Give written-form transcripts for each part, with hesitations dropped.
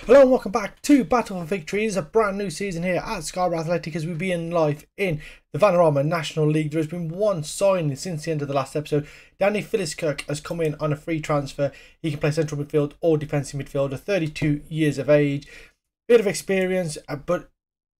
Hello and welcome back to Battle for Victory. It's a brand new season here at Scarborough Athletic as we begin life in the Vanarama National League. There has been one signing since the end of the last episode. Danny Philliskirk has come in on a free transfer. He can play central midfield or defensive midfielder, 32 years of age. Bit of experience, but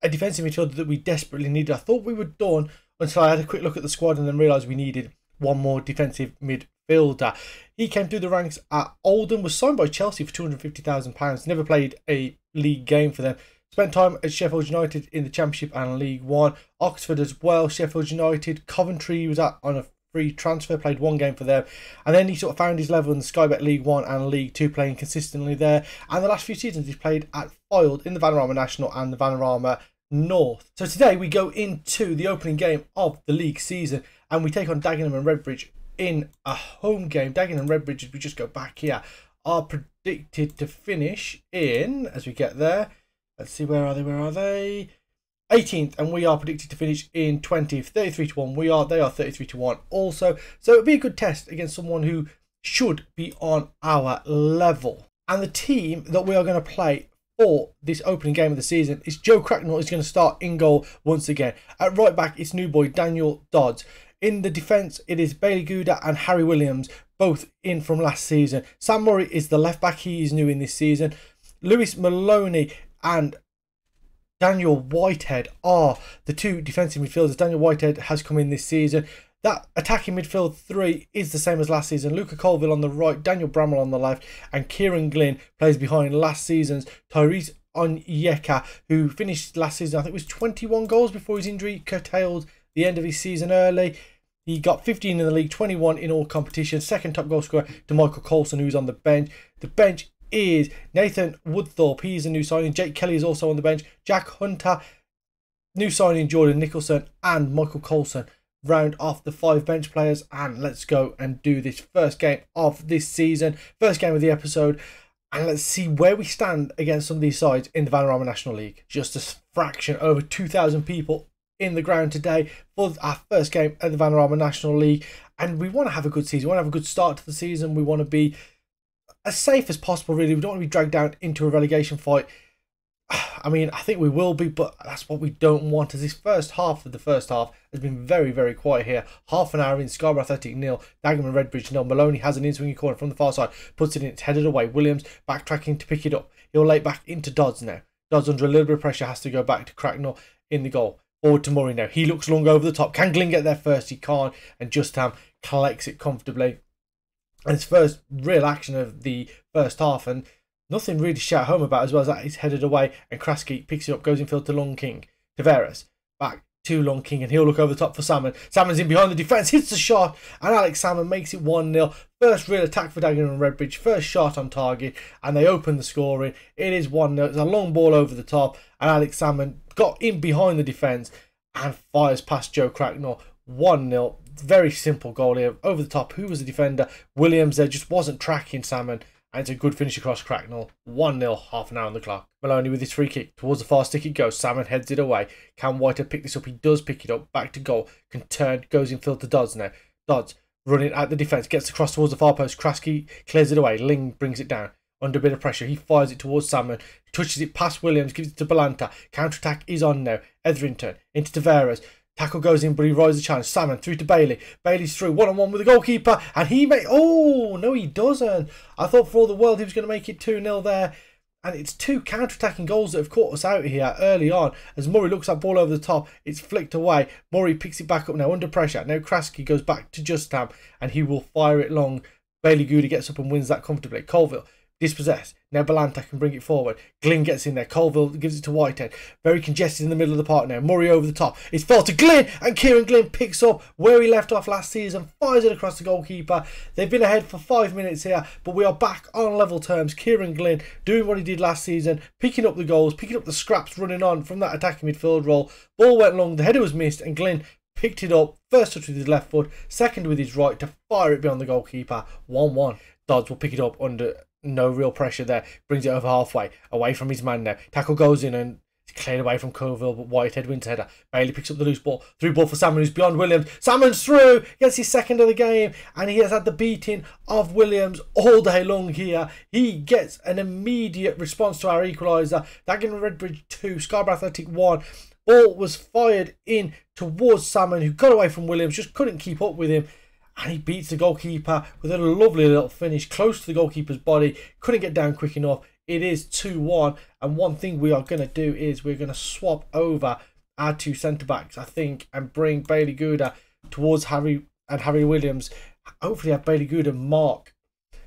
a defensive midfielder that we desperately needed. I thought we were done until I had a quick look at the squad and then realised we needed one more defensive midfielder. He came through the ranks at Oldham, was signed by Chelsea for £250,000, never played a league game for them. Spent time at Sheffield United in the Championship and League One, Oxford as well, Sheffield United, Coventry he was at on a free transfer, played one game for them, and then he sort of found his level in the Sky Bet League One and League Two, playing consistently there. And the last few seasons he's played at Fylde in the Vanarama National and the Vanarama North. So today we go into the opening game of the league season and we take on Dagenham and Redbridge in a home game. Dagenham and Redbridge, as we just go back here, are predicted to finish in, as we get there, let's see, where are they? 18th, and we are predicted to finish in 20th, 33-1. They are 33-1 also. So it'll be a good test against someone who should be on our level. And the team that we are going to play for this opening game of the season is Joe Cracknell is going to start in goal once again. At right back, it's new boy Daniel Dodds. In the defence, it is Bailey Gouda and Harry Williams, both in from last season. Sam Murray is the left back. He is new in this season. Lewis Maloney and Daniel Whitehead are the two defensive midfielders. Daniel Whitehead has come in this season. That attacking midfield three is the same as last season. Luca Colville on the right, Daniel Bramwell on the left, and Kieran Glynn plays behind last season's Tyrese Onyeka, who finished last season, I think it was 21 goals before his injury curtailed the end of his season early. He got 15 in the league, 21 in all competitions. Second top goal scorer to Michael Coulson, who's on the bench. The bench is Nathan Woodthorpe. He's a new signing. Jake Kelly is also on the bench. Jack Hunter, new signing Jordan Nicholson, and Michael Coulson round off the 5 bench players. And let's go and do this first game of this season, first game of the episode, and let's see where we stand against some of these sides in the Vanarama National League. Just a fraction over 2,000 people in the ground today for our first game at the Vanarama National League, and we want to have a good season. We want to have a good start to the season. We want to be as safe as possible, really. We don't want to be dragged down into a relegation fight. I mean, I think we will be, but that's what we don't want, as this first half of the first half has been very, very quiet here. Half an hour in, Scarborough Athletic 0, Dagenham and Redbridge 0. Maloney has an in-swinging corner from the far side, puts it in, it's headed away. Williams backtracking to pick it up. He'll lay it back into Dodds now. Dodds, under a little bit of pressure, has to go back to Cracknell in the goal. Forward to Murray now. He looks long over the top. Can Glynn get there first? He can't. And Justham collects it comfortably. And it's first real action of the first half. And nothing really to shout home about, as well as that. He's headed away. And Kraski picks it up, goes infield to Long King. Tavares back to Long King. And he'll look over the top for Salmon. Salmon's in behind the defence. Hits the shot. And Alex Salmon makes it 1-0. First real attack for Dagenham and Redbridge. First shot on target. And they open the scoring. It is 1-0. It's a long ball over the top. And Alex Salmon got in behind the defence and fires past Joe Cracknell. 1-0. Very simple goal here. Over the top. Who was the defender? Williams there just wasn't tracking Salmon. And it's a good finish across Cracknell. 1-0, half an hour on the clock. Maloney with his free kick. Towards the far stick it goes. Salmon heads it away. Can Whitehead pick this up? He does pick it up. Back to goal. Can turn. Goes infield to Dodds now. Dodds running at the defence. Gets across towards the far post. Kraski clears it away. Ling brings it down. Under a bit of pressure, he fires it towards Salmon, touches it past Williams, gives it to Balanta. Counter-attack is on now. Etherington into Tavares. Tackle goes in, but he rises the challenge. Salmon through to Bailey. Bailey's through, one-on-one with the goalkeeper, and he may... Oh, no, he doesn't. I thought for all the world he was going to make it 2-0 there. And it's two counter-attacking goals that have caught us out here early on. As Murray looks that ball over the top, it's flicked away. Murray picks it back up now under pressure. Now Kraski goes back to Justham, and he will fire it long. Bailey Gouda gets up and wins that comfortably. Colville dispossessed. Now Balanta can bring it forward. Glynn gets in there. Colville gives it to Whitehead. Very congested in the middle of the park now. Murray over the top. It's fell to Glynn, and Kieran Glynn picks up where he left off last season. Fires it across the goalkeeper. They've been ahead for 5 minutes here, but we are back on level terms. Kieran Glynn doing what he did last season, picking up the goals, picking up the scraps, running on from that attacking midfield role. Ball went long. The header was missed, and Glynn picked it up. First touch with his left foot, second with his right to fire it beyond the goalkeeper. 1-1. Dodds will pick it up under no real pressure there. Brings it over halfway. Away from his man now. Tackle goes in and cleared away from Colville, but Whitehead wins header. Bailey picks up the loose ball. Through ball for Salmon, who's beyond Williams. Salmon's through, gets his second of the game, and he has had the beating of Williams all day long here. He gets an immediate response to our equaliser. Dagenham Redbridge 2, Scarborough Athletic 1. Ball was fired in towards Salmon, who got away from Williams, just couldn't keep up with him. And he beats the goalkeeper with a lovely little finish, close to the goalkeeper's body. Couldn't get down quick enough. It is 2-1. And one thing we are going to do is we're going to swap over our two centre-backs, I think, and bring Bailey Gouda towards Harry Williams. Hopefully have Bailey Gouda mark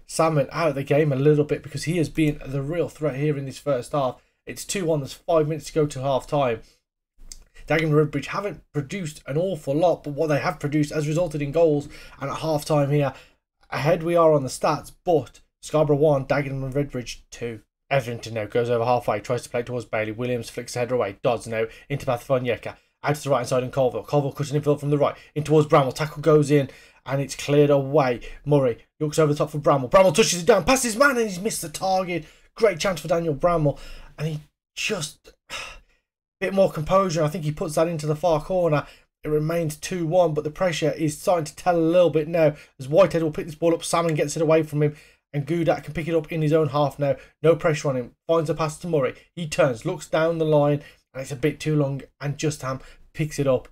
Salmon out of the game a little bit, because he has been the real threat here in this first half. It's 2-1. There's 5 minutes to go to half-time. Dagenham Redbridge haven't produced an awful lot, but what they have produced has resulted in goals. And at half-time here, ahead we are on the stats, but Scarborough 1, Dagenham Redbridge 2. Etherington now goes over halfway, tries to play towards Bailey. Williams flicks the header away. Dodds now into path for Onyeka. Out to the right hand side in Colville. Colville cutting infield from the right in towards Bramwell. Tackle goes in and it's cleared away. Murray looks over the top for Bramwell. Bramwell touches it down past his man and he's missed the target. Great chance for Daniel Bramwell. And he just... bit more composure. I think he puts that into the far corner. It remains 2-1, but the pressure is starting to tell a little bit now, as Whitehead will pick this ball up. Salmon gets it away from him, and Gouda can pick it up in his own half now. No pressure on him. Finds a pass to Murray. He turns, looks down the line, and it's a bit too long, and Justham picks it up.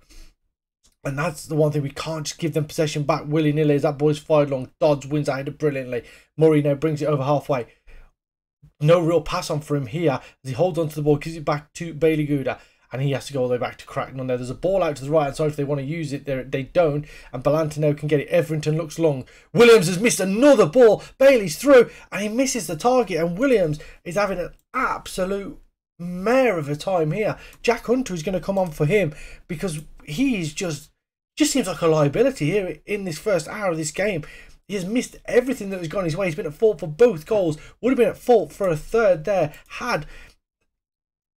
And that's the one thing, we can't just give them possession back willy-nilly, as that boy's fired long. Dodds wins that header brilliantly. Murray now brings it over halfway. No real pass on for him here, as he holds on to the ball, gives it back to Bailey Gouda, and he has to go all the way back to Cracknell. Now there's a ball out to the right hand side if they want to use it. They don't, and Balanta now can get it. Etherington looks long. Williams has missed another ball. Bailey's through, and he misses the target, and Williams is having an absolute mare of a time here. Jack Hunter is going to come on for him, because he's just seems like a liability here in this first hour of this game. He has missed everything that has gone his way. He's been at fault for both goals. Would have been at fault for a third there had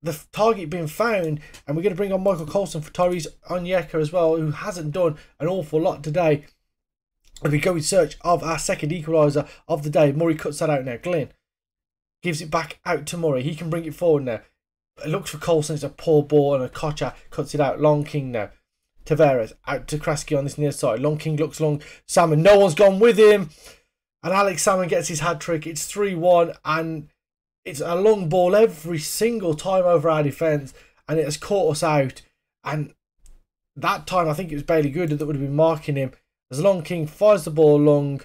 the target been found. And we're going to bring on Michael Coulson for Tyrese Onyeka as well, who hasn't done an awful lot today. And we go in search of our second equaliser of the day. Murray cuts that out now. Glynn gives it back out to Murray. He can bring it forward now. It looks for Coulson. It's a poor ball, and a Kocha cuts it out. Long King now. Tavares out to Kraski on this near side. Long King looks long. Salmon, no one's gone with him. And Alex Salmon gets his hat trick. It's 3-1, and it's a long ball every single time over our defence, and it has caught us out. And that time, I think it was Bailey Gouda that would have been marking him. As Long King fires the ball long,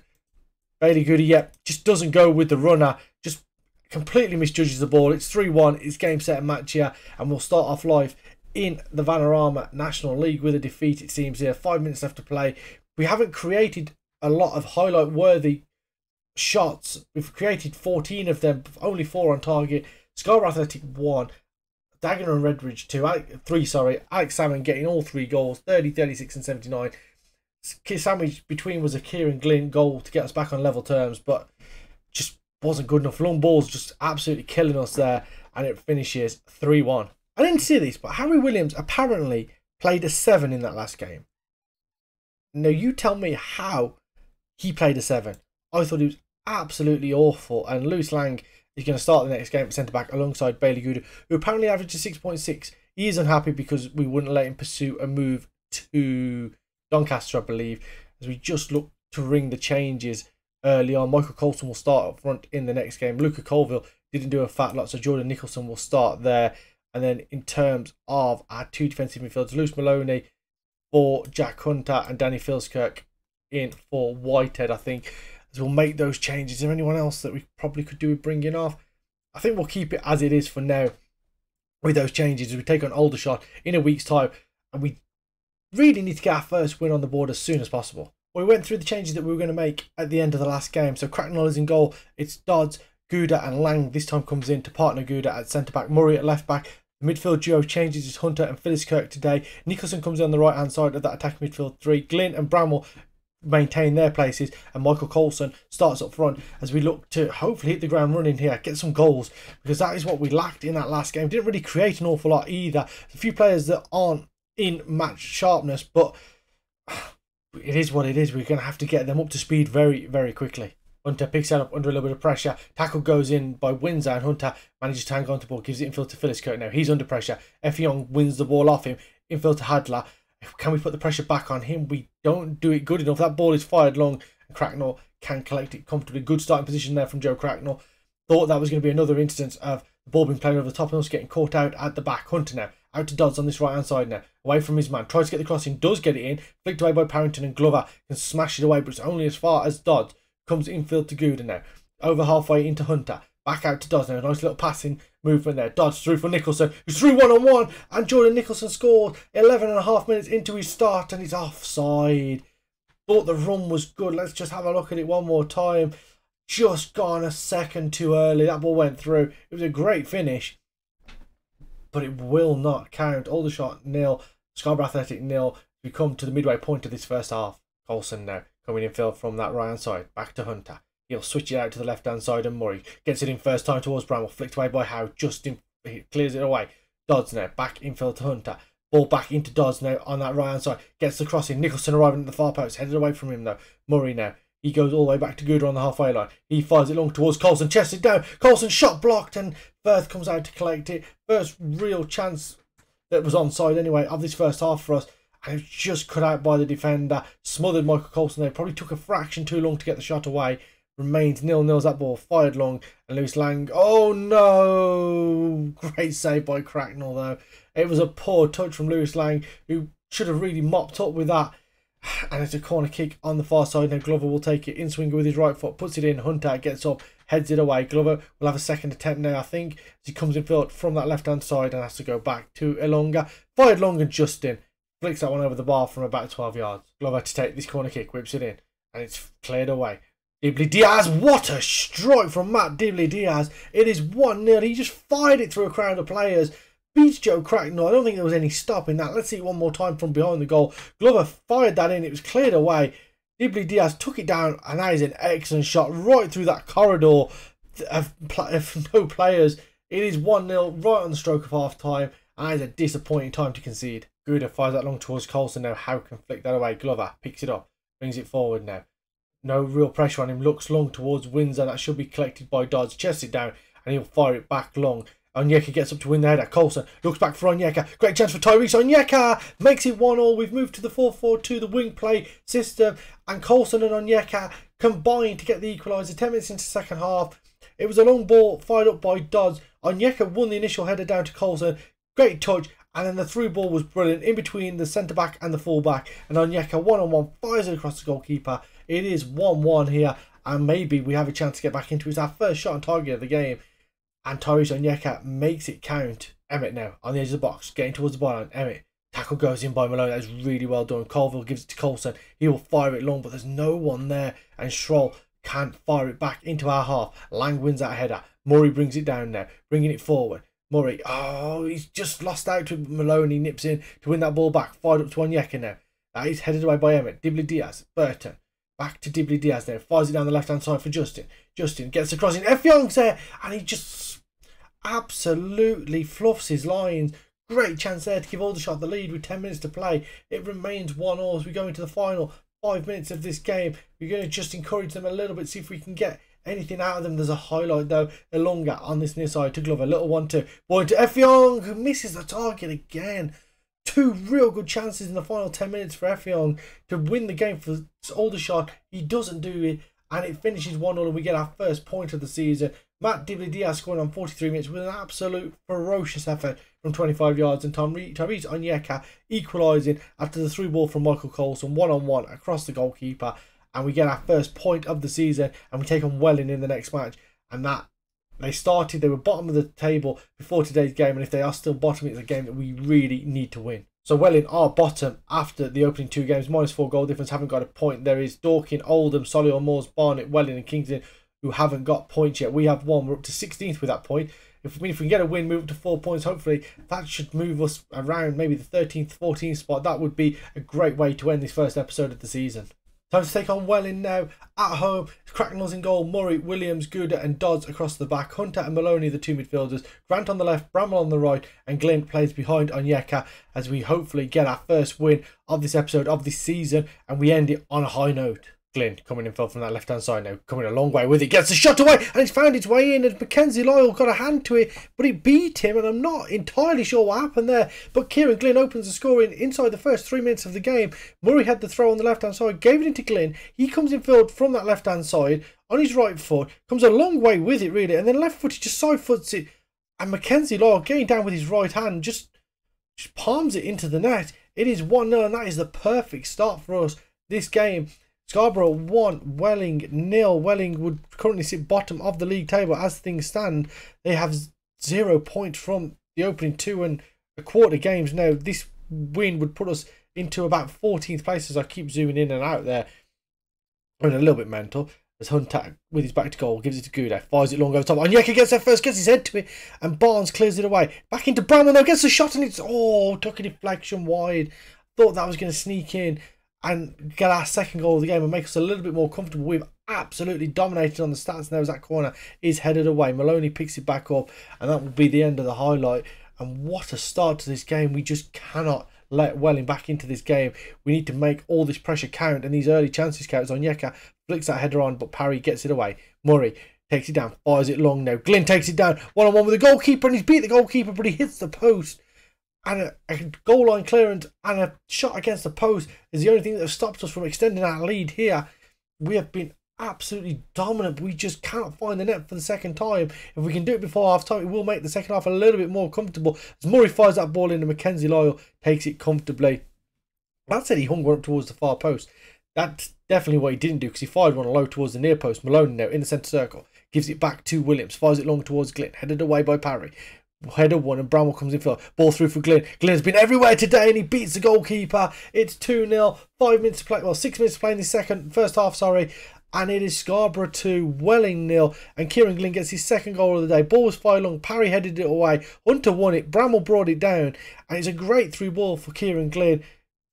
Bailey Gouda, just doesn't go with the runner. Just completely misjudges the ball. It's 3-1. It's game, set, and match here, and we'll start off live in the Vanarama National League with a defeat, it seems here. 5 minutes left to play. We haven't created a lot of highlight-worthy shots. We've created 14 of them, only 4 on target. Scarborough Athletic 1, Dagenham Redbridge 3. Alex Salmon getting all 3 goals, 30, 36 and 79. Sandwich between was a Kieran Glynn goal to get us back on level terms, but just wasn't good enough. Long balls just absolutely killing us there, and it finishes 3-1. I didn't see this, but Harry Williams apparently played a 7 in that last game. Now, you tell me how he played a 7. I thought he was absolutely awful. And Lewis Lang is going to start the next game at centre-back alongside Bailey Gouda, who apparently averages 6.6. He is unhappy because we wouldn't let him pursue a move to Doncaster, I believe, as we just look to ring the changes early on. Michael Coulson will start up front in the next game. Luca Colville didn't do a fat lot, so Jordan Nicholson will start there. And then in terms of our 2 defensive midfielders, Lewis Maloney for Jack Hunter and Danny Filskirk in for Whitehead, I think, as we'll make those changes. Is there anyone else that we probably could do with bringing off? I think we'll keep it as it is for now with those changes as we take on Aldershot in a week's time. And we really need to get our first win on the board as soon as possible. We went through the changes that we were going to make at the end of the last game. So Cracknell is in goal. It's Dodds, Gouda and Lang this time comes in to partner Gouda at centre-back. Murray at left-back. The midfield duo changes is Hunter and Filskirk today. Nicholson comes in on the right-hand side of that attacking midfield 3. Glynn and Bramwell maintain their places, and Michael Coulson starts up front as we look to hopefully hit the ground running here, get some goals, because that is what we lacked in that last game. Didn't really create an awful lot either. A few players that aren't in match sharpness, but it is what it is. We're going to have to get them up to speed very, very quickly. Hunter picks it up under a little bit of pressure. Tackle goes in by Windsor, and Hunter manages to hang on to the ball, gives it infield to Philliskirk now. He's under pressure. Effiong wins the ball off him. Infield to Hadler. Can we put the pressure back on him? We don't do it good enough. That ball is fired long, and Cracknell can collect it comfortably. Good starting position there from Joe Cracknell. Thought that was going to be another instance of the ball being played over the top and us getting caught out at the back. Hunter now out to Dodds on this right hand side now, away from his man. Tries to get the crossing, does get it in. Flicked away by Parrington, and Glover can smash it away, but it's only as far as Dodds. Comes infield to Gooden now, over halfway into Hunter. Back out to Dodds now. Nice little passing movement there. Dodds through for Nicholson, who's through 1-on-1, and Jordan Nicholson scored 11.5 minutes into his start, and he's offside. Thought the run was good. Let's just have a look at it one more time. Just gone a second too early. That ball went through. It was a great finish, but it will not count. Aldershot 0, Scarborough Athletic 0. We come to the midway point of this first half. Coulson now coming in field from that right hand side. Back to Hunter. He'll switch it out to the left hand side, and Murray gets it in first time towards Bramwell. Flicked away by Howe. Justin clears it away. Dodds now back infield to Hunter. Ball back into Dodds now on that right hand side. Gets the crossing. Nicholson arriving at the far post. Headed away from him though. Murray now. He goes all the way back to Gooder on the halfway line. He fires it long towards Coulson. Chested down. Coulson shot blocked, and Firth comes out to collect it. First real chance that was onside anyway of this first half for us. And it was just cut out by the defender. Smothered Michael Coulson there. Probably took a fraction too long to get the shot away. Remains 0-0 as that ball fired long, and Lewis Lang. Oh no! Great save by Cracknell though. It was a poor touch from Lewis Lang, who should have really mopped up with that. And it's a corner kick on the far side. Now Glover will take it in swinger with his right foot, puts it in. Hunter gets up, heads it away. Glover will have a second attempt now, I think, as he comes in field from that left hand side and has to go back to Ilonga. Fired long, and Justin flicks that one over the bar from about 12 yards. Glover to take this corner kick, whips it in, and it's cleared away. Dibley Diaz, what a strike from Matt Dibley Diaz. It is 1-0. He just fired it through a crowd of players. Beats Joe Cracknell. I don't think there was any stopping that. Let's see it one more time from behind the goal. Glover fired that in. It was cleared away. Dibley Diaz took it down, and that is an excellent shot right through that corridor of no players. It is 1-0 right on the stroke of half time, and that is a disappointing time to concede. Gooder fires that long towards Coulson now. How can flick that away? Glover picks it up, brings it forward now. No real pressure on him. Looks long towards Windsor. That should be collected by Dodds. Chests it down, and he'll fire it back long. Onyeka gets up to win the header. Coulson looks back for Onyeka. Great chance for Tyrese. Onyeka makes it 1-1. We've moved to the 4-4-2, the wing play system. And Coulson and Onyeka combined to get the equaliser. 10 minutes into the second half. It was a long ball fired up by Dodds. Onyeka won the initial header down to Coulson. Great touch. And then the through ball was brilliant in between the centre-back and the full-back. And Onyeka, one-on-one, fires it across the goalkeeper. It is 1-1 here. And maybe we have a chance to get back into it. It's our first shot on target of the game. And Tyrese Onyeka makes it count. Emmett now on the edge of the box, getting towards the byline. Emmett, tackle goes in by Malone. That's really well done. Colville gives it to Coulson. He will fire it long, but there's no one there. And Schroll can't fire it back into our half. Lang wins that header. Murray brings it down now, bringing it forward. Murray, oh, he's just lost out to Malone. He nips in to win that ball back. Fired up to Onyeka now. That is headed away by Emmett. Dibley Diaz, Burton. Back to Dibley Diaz now. Fires it down the left-hand side for Justin. Justin gets across in. Effiong's there, and he just absolutely fluffs his lines. Great chance there to give Aldershot the lead with 10 minutes to play. It remains 1-1 as we go into the final 5 minutes of this game. We're going to just encourage them a little bit, see if we can get anything out of them. There's a highlight though. Ilonga on this near side to Glover. Little 1-2. Boy to Effiong, who misses the target again. Two real good chances in the final 10 minutes for Effiong to win the game for Aldershot. He doesn't do it, and it finishes 1-0, and we get our first point of the season. Matt Dibley Diaz scoring on 43 minutes with an absolute ferocious effort from 25 yards, and Tyrese Onyeka equalising after the through ball from Michael Coulson, one-on-one across the goalkeeper, and we get our first point of the season, and we take on Welling in the next match. And that they were bottom of the table before today's game, and if they are still bottom, it's a game that we really need to win. So Welling are bottom after the opening two games, -4 goal difference, haven't got a point. There is Dorking, Oldham, Solihull Moors, Barnet, Welling and Kingston who haven't got points yet. We have one. We're up to 16th with that point. If we can get a win, move up to 4 points, hopefully that should move us around maybe the 13th, 14th spot. That would be a great way to end this first episode of the season. Time to take on Welling now at home. Cracknell's in goal. Murray, Williams, Gooder and Dodds across the back. Hunter and Maloney, the two midfielders. Grant on the left, Bramwell on the right, and Glynn plays behind Onyeka as we hopefully get our first win of this episode of this season, and we end it on a high note. Glynn coming in from that left-hand side now, coming a long way with it, gets the shot away, and it's found its way in, and Mackenzie Lyle got a hand to it, but it beat him, and I'm not entirely sure what happened there, but Kieran Glynn opens the scoring inside the first 3 minutes of the game. Murray had the throw on the left-hand side, gave it into Glynn, he comes in field from that left-hand side, on his right foot, comes a long way with it really, and then left foot he just side foots it, and Mackenzie Lyle getting down with his right hand, just palms it into the net. It is 1-0, and that is the perfect start for us this game. Scarborough 1, Welling 0. Welling would currently sit bottom of the league table as things stand. They have 0 points from the opening 2.25 games now. This win would put us into about 14th place as I keep zooming in and out there. I'm a little bit mental. As Hunter, with his back to goal, gives it to Gouda, fires it long over top. Onyeka gets there first, gets his head to it, and Barnes clears it away. Back into Bramwell now, gets a shot, and it's, took a deflection wide. Thought that was going to sneak in and get our second goal of the game and make us a little bit more comfortable. We've absolutely dominated on the stats now as that corner is headed away. Maloney picks it back up, and that will be the end of the highlight. And what a start to this game. We just cannot let Welling back into this game. We need to make all this pressure count and these early chances count. Onyeka flicks that header on, but Parry gets it away. Murray takes it down, fires it long now. Glynn takes it down, one-on-one with the goalkeeper, and he's beat the goalkeeper, but he hits the post. And a goal line clearance and a shot against the post is the only thing that has stopped us from extending our lead here. We have been absolutely dominant, but we just cannot find the net for the second time. If we can do it before half time, it will make the second half a little bit more comfortable. As Murray fires that ball in and Mackenzie Lyle takes it comfortably. That said, he hung one up towards the far post. That's definitely what he didn't do, because he fired one low towards the near post. Maloney now in the centre circle, gives it back to Williams, fires it long towards Glynn, headed away by Parry. Header one, and Bramwell comes in for ball through for Glynn. Glynn's been everywhere today, and he beats the goalkeeper. It's 2-0, 5 minutes to play, well, 6 minutes to play in the first half, and it is Scarborough 2, Welling 0, and Kieran Glynn gets his second goal of the day. Ball was fired long, Parry headed it away, Hunter won it, Bramwell brought it down, and it's a great through ball for Kieran Glynn.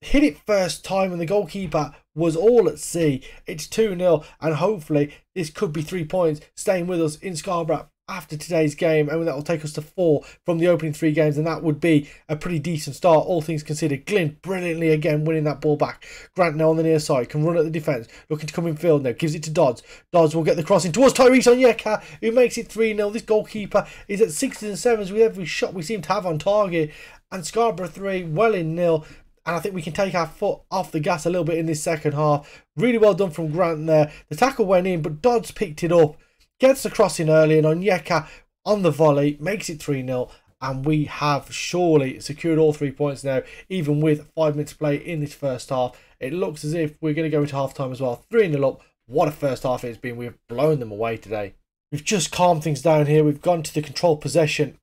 Hit it first time, and the goalkeeper was all at sea. It's 2-0, and hopefully this could be 3 points staying with us in Scarborough after today's game, and that will take us to 4 from the opening 3 games, and that would be a pretty decent start, all things considered. Glynn brilliantly again winning that ball back. Grant now on the near side, can run at the defence, looking to come in field now, gives it to Dodds. Dodds will get the crossing towards Tyrese Onyeka, who makes it 3-0. This goalkeeper is at 6s and 7s with every shot we seem to have on target, and Scarborough 3, Welling 0. And I think we can take our foot off the gas a little bit in this second half. Really well done from Grant there. The tackle went in, but Dodds picked it up. Gets the crossing early, and Onyeka on the volley makes it 3-0. And we have surely secured all 3 points now, even with 5 minutes to play in this first half. It looks as if we're going to go into half time as well. 3-0 up. What a first half it's been. We've blown them away today. We've just calmed things down here. We've gone to the control possession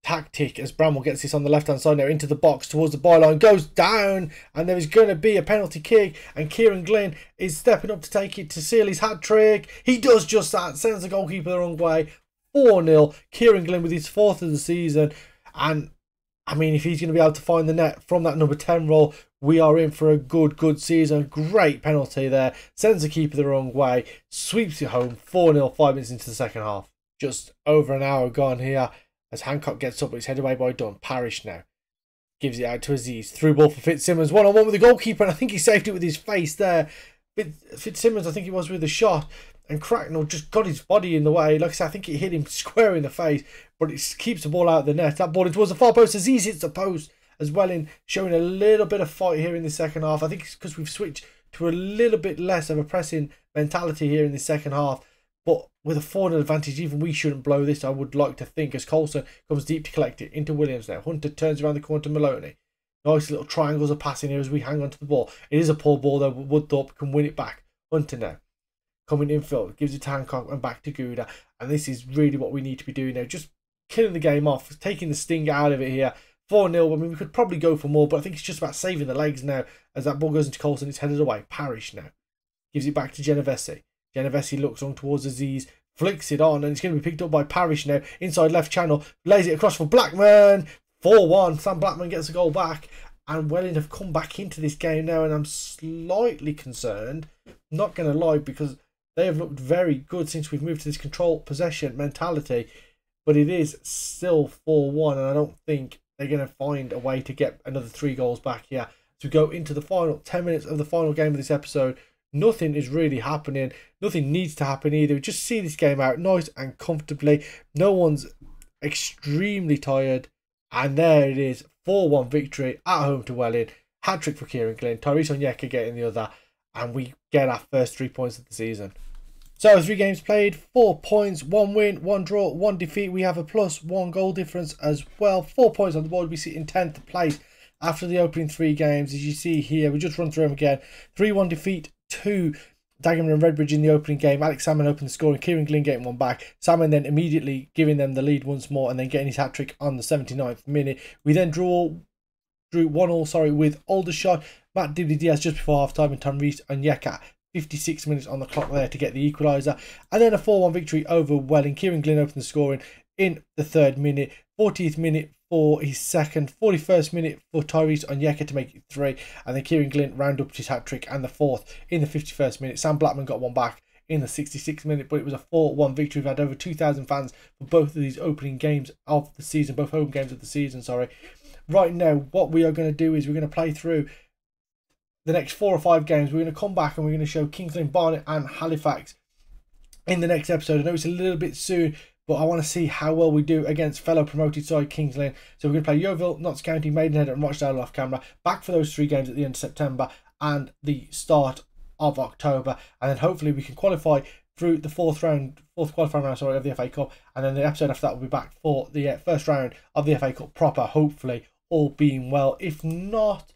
tactic as Bramwell gets this on the left hand side now into the box towards the byline, goes down, and there is going to be a penalty kick, and Kieran Glynn is stepping up to take it to seal his hat trick. He does just that, sends the goalkeeper the wrong way. 4-0, Kieran Glynn with his 4th of the season, and I mean, if he's going to be able to find the net from that number 10 role, we are in for a good season. Great penalty there, sends the keeper the wrong way, sweeps it home. 4-0, 5 minutes into the second half. Just over an hour gone here. As Hancock gets up, but it's headed away by Dunn. Parrish now gives it out to Aziz. Through ball for Fitzsimmons. 1-on-1 with the goalkeeper, and I think he saved it with his face there. Fitzsimmons, I think it was with the shot, and Cracknell just got his body in the way. Like I said, I think it hit him square in the face, but it keeps the ball out of the net. That ball in towards the far post. Aziz hits the post as well, in showing a little bit of fight here in the second half. I think it's because we've switched to a little bit less of a pressing mentality here in the second half. But with a 4-0 advantage, even we shouldn't blow this, I would like to think, as Coulson comes deep to collect it into Williams now. Hunter turns around the corner to Maloney. Nice little triangles of passing here as we hang on to the ball. It is a poor ball though, but Woodthorpe can win it back. Hunter now coming infield, gives it to Hancock and back to Gouda. And this is really what we need to be doing now. Just killing the game off, taking the sting out of it here. 4-0, I mean, we could probably go for more, but I think it's just about saving the legs now. As that ball goes into Coulson, it's headed away. Parrish now gives it back to Genovese. Genovese looks on towards Aziz, flicks it on, and it's going to be picked up by Parrish now. Inside left channel, lays it across for Blackman. 4-1, Sam Blackman gets a goal back. And Welling have come back into this game now, and I'm slightly concerned. Not going to lie, because they have looked very good since we've moved to this control possession mentality. But it is still 4-1, and I don't think they're going to find a way to get another 3 goals back here to go into the final 10 minutes of the final game of this episode. nothing is really happening. Nothing needs to happen either. We just see this game out nice and comfortably. No one's extremely tired. And there it is, 4-1 victory at home to Welling. Hat-trick for Kieran Glynn, Tyrese Onyeka getting the other, and we get our first 3 points of the season. So 3 games played, 4 points, 1 win, 1 draw, 1 defeat. We have a +1 goal difference as well. 4 points on the board. We sit in 10th place after the opening 3 games. As you see here, we just run through them again. 3-1 defeat to Dagenham and Redbridge in the opening game. Alex Salmon opened the score and Kieran Glynn getting one back. Salmon then immediately giving them the lead once more and then getting his hat-trick on the 79th minute. We then drew 1-1 with Aldershot. Matt Diaz just before half-time and Tyrese Onyeka 56 minutes on the clock there to get the equaliser. And then a 4-1 victory over Welling. Kieran Glynn opened the scoring in the 3rd minute. 40th minute for his second, 41st minute for Tyrese Onyeka to make it 3, and then Kieran Glynn round up his hat-trick and the 4th in the 51st minute. Sam Blackman got one back in the 66th minute, but it was a 4-1 victory. We've had over 2,000 fans for both of these opening games of the season, both home games of the season, sorry. Right now, what we are going to do is we're going to play through the next 4 or 5 games. We're going to come back and we're going to show Kings Lynn, Barnet and Halifax in the next episode. I know it's a little bit soon, but I want to see how well we do against fellow promoted side Kings Lynn. So we're going to play Yeovil, Notts County, Maidenhead and Rochdale off camera. Back for those 3 games at the end of September and the start of October. And then hopefully we can qualify through the fourth qualifying round of the FA Cup. And then the episode after that will be back for the first round of the FA Cup proper, hopefully, all being well. If not,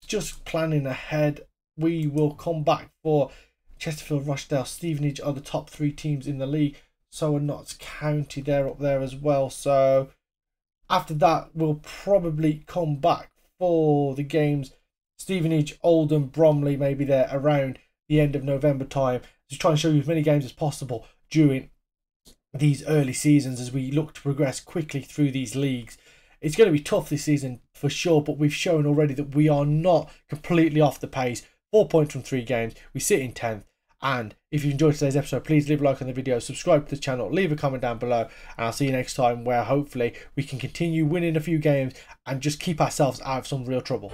just planning ahead, we will come back for Chesterfield, Rochdale, Stevenage are the top 3 teams in the league. So are Notts County, they're up there as well. So after that, we'll probably come back for the games Stevenage, Oldham, Bromley, maybe there around the end of November time. Just trying to show you as many games as possible during these early seasons as we look to progress quickly through these leagues. It's going to be tough this season for sure, but we've shown already that we are not completely off the pace. 4 points from 3 games. We sit in 10th. And if you enjoyed today's episode, please leave a like on the video, subscribe to the channel, leave a comment down below, and I'll see you next time where hopefully we can continue winning a few games and just keep ourselves out of some real trouble.